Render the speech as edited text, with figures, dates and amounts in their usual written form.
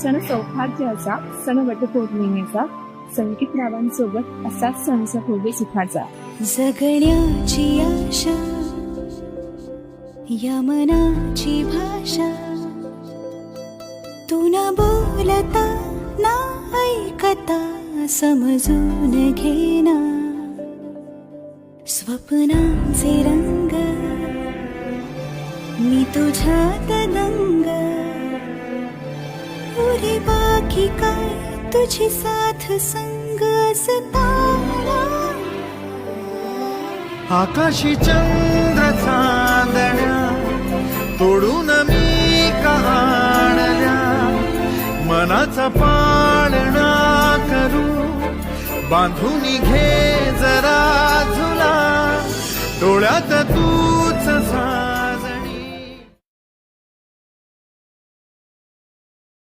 सण सौभाग्याचा, सण वटपौर्णिमेचा, संगीतरावांसोबत असाच सण होवे सुखाचा. जगण्याची आशा, या मनाची भाषा, तू न बोलता ना ऐकता समजून घेना. स्वप्नांचे रंग मी तुझ्यात दंग, पुरे बाकी काय तुझी साथ संग असताना. आकाशी चंद्र चांदण्या तोडून मी कहाणल्या, मनाचा पाळणा करू बांधून घे जरा झुला, डोळ्यात तूच